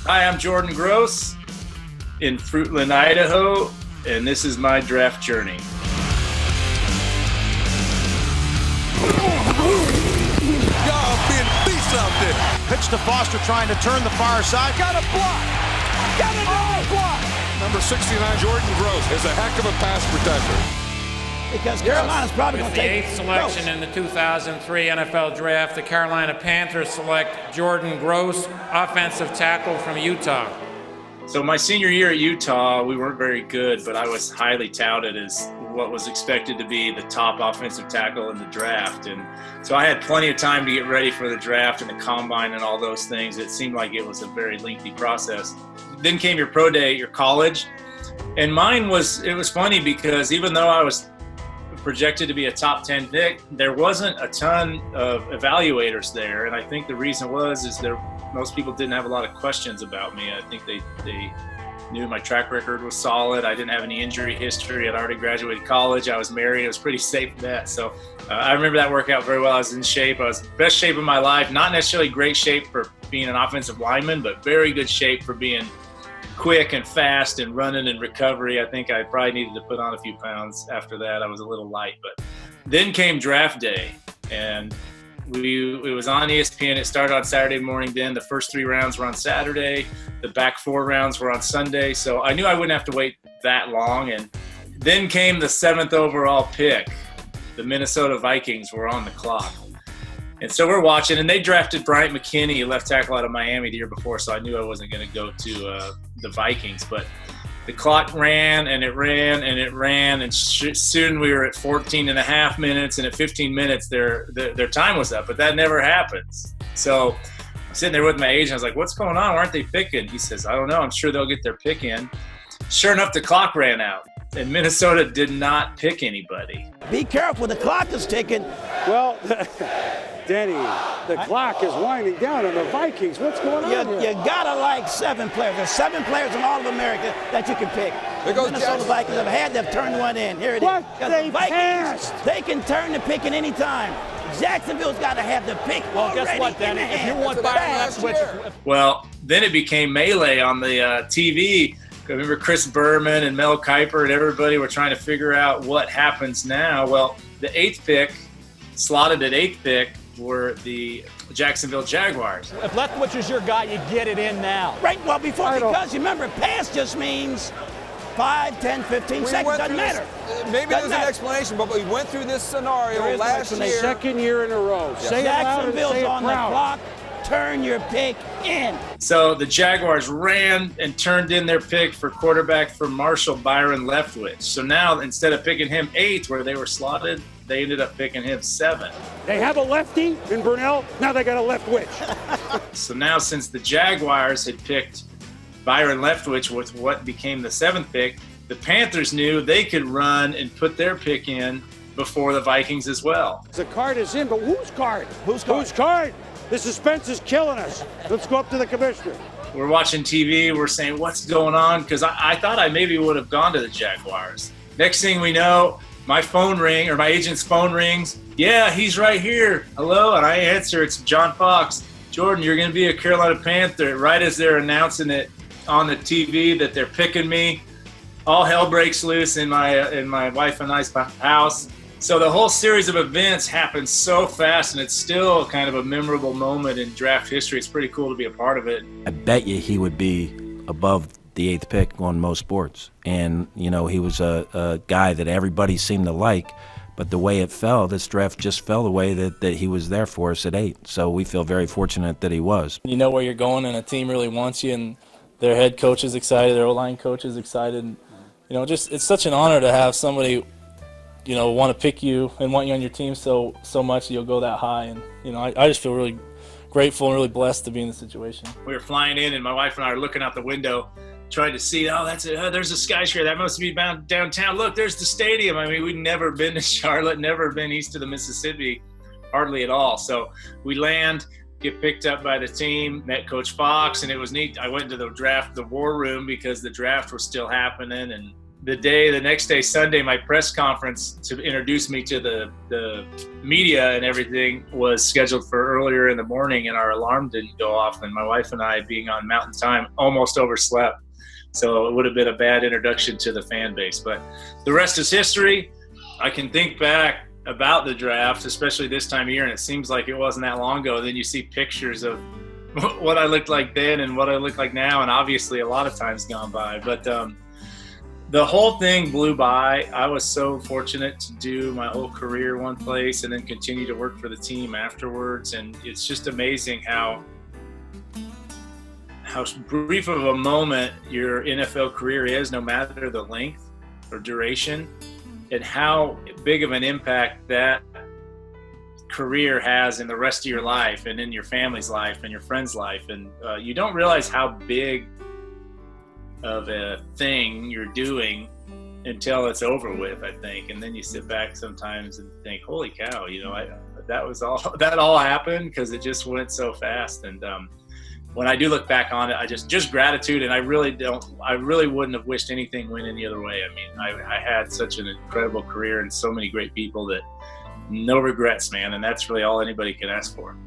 Hi, I'm Jordan Gross in Fruitland, Idaho, and this is my draft journey. Y'all been beasts out there. Pitch to Foster, trying to turn the far side. Got a block. Got another block. Number 69, Jordan Gross, is a heck of a pass protector. Because Carolina's probably going to take the 8th selection in the 2003 NFL Draft, the Carolina Panthers select Jordan Gross, offensive tackle from Utah. So my senior year at Utah, we weren't very good, but I was highly touted as what was expected to be the top offensive tackle in the draft. And so I had plenty of time to get ready for the draft and the combine and all those things. It seemed like it was a very lengthy process. Then came your pro day at your college. And it was funny because even though I was projected to be a top 10 pick, there wasn't a ton of evaluators there. And I think the reason most people didn't have a lot of questions about me. I think they knew my track record was solid. I didn't have any injury history. I'd already graduated college. I was married. It was pretty safe bet. So I remember that workout very well. I was in shape. I was best shape of my life. Not necessarily great shape for being an offensive lineman, but very good shape for being quick and fast and running and recovery. I think I probably needed to put on a few pounds after that. I was a little light, but then came draft day, and it was on ESPN. It started on Saturday morning. Then the first 3 rounds were on Saturday. The back 4 rounds were on Sunday. So I knew I wouldn't have to wait that long. And then came the 7th overall pick. The Minnesota Vikings were on the clock. And so we're watching, and they drafted Bryant McKinney, left tackle out of Miami the year before, so I knew I wasn't going to go to the Vikings. But the clock ran, and it ran, and it ran, and soon we were at 14 and a half minutes, and at 15 minutes their time was up, but that never happens. So I'm sitting there with my agent. I was like, what's going on? Why aren't they picking? He says, I don't know. I'm sure they'll get their pick in. Sure enough, the clock ran out, and Minnesota did not pick anybody. Be careful, the clock is ticking. Well, Danny, the clock is winding down on the Vikings. What's going on here? You gotta like 7 players. There's 7 players in all of America that you can pick. There goes Minnesota Jackson. Vikings have had, they've turned one in. Here it is. What? 'Cause They the Vikings, passed. they can turn the pick at any time. Jacksonville's got to have the pick. Well, guess what, Danny? If you want Byron Leftwich, Well, then it became melee on the TV. I remember Chris Berman and Mel Kiper and everybody were trying to figure out what happens now. Well, the 8th pick, slotted at 8th pick, were the Jacksonville Jaguars. if Leftwich is your guy, you get it in now. Right, well, because you remember, pass just means 5, 10, 15 seconds. Doesn't matter. Maybe there's an explanation, but we went through this scenario last year. Second year in a row. Say it loud and say Jacksonville's it on the proud. clock. Turn your pick in. So the Jaguars ran and turned in their pick for quarterback from Marshall, Byron Leftwich. So now instead of picking him 8th where they were slotted, they ended up picking him 7th. They have a lefty in Burnell. Now they got a Leftwich. So now since the Jaguars had picked Byron Leftwich with what became the 7th pick, the Panthers knew they could run and put their pick in before the Vikings as well. The card is in, but whose card? Whose card? Whose card? The suspense is killing us. Let's go up to the commissioner. We're watching TV. We're saying, what's going on? Because I thought I maybe would have gone to the Jaguars. Next thing we know, my agent's phone rings. Yeah, he's right here. Hello? And I answer. It's John Fox. Jordan, you're going to be a Carolina Panther. Right as they're announcing it on the TV that they're picking me, all hell breaks loose in my wife and I's house. So the whole series of events happened so fast, and it's still kind of a memorable moment in draft history. It's pretty cool to be a part of it. I bet you he would be above the 8th pick on most sports. And, he was a guy that everybody seemed to like, but the way it fell, this draft just fell the way that he was there for us at 8. So we feel very fortunate that he was. You know where you're going, and a team really wants you, and their head coach is excited, their O-line coach is excited. It's such an honor to have somebody want to pick you and want you on your team so much that you'll go that high. And, I just feel really grateful and really blessed to be in the situation. We were flying in, and my wife and I are looking out the window trying to see, there's a skyscraper. That must be downtown. Look, there's the stadium. I mean, we'd never been to Charlotte, never been east of the Mississippi, hardly at all. So we land, get picked up by the team, met Coach Fox, and it was neat. I went to the war room because the draft was still happening, and the next day, Sunday, my press conference to introduce me to the media and everything was scheduled for earlier in the morning, and our alarm didn't go off. And my wife and I, being on Mountain Time, almost overslept. So it would have been a bad introduction to the fan base. But the rest is history. I can think back about the draft, especially this time of year, and it seems like it wasn't that long ago. Then you see pictures of what I looked like then and what I look like now, and obviously a lot of time's gone by. But the whole thing blew by. I was so fortunate to do my whole career one place and then continue to work for the team afterwards. And it's just amazing how brief of a moment your NFL career is, no matter the length or duration, and how big of an impact that career has in the rest of your life and in your family's life and your friend's life. And you don't realize how big of a thing you're doing until it's over with, I think. And then you sit back sometimes and think, holy cow, that all happened, because it just went so fast. And when I do look back on it, I just gratitude. And I really wouldn't have wished anything went any other way. I mean, I had such an incredible career and so many great people that no regrets, man. And that's really all anybody can ask for.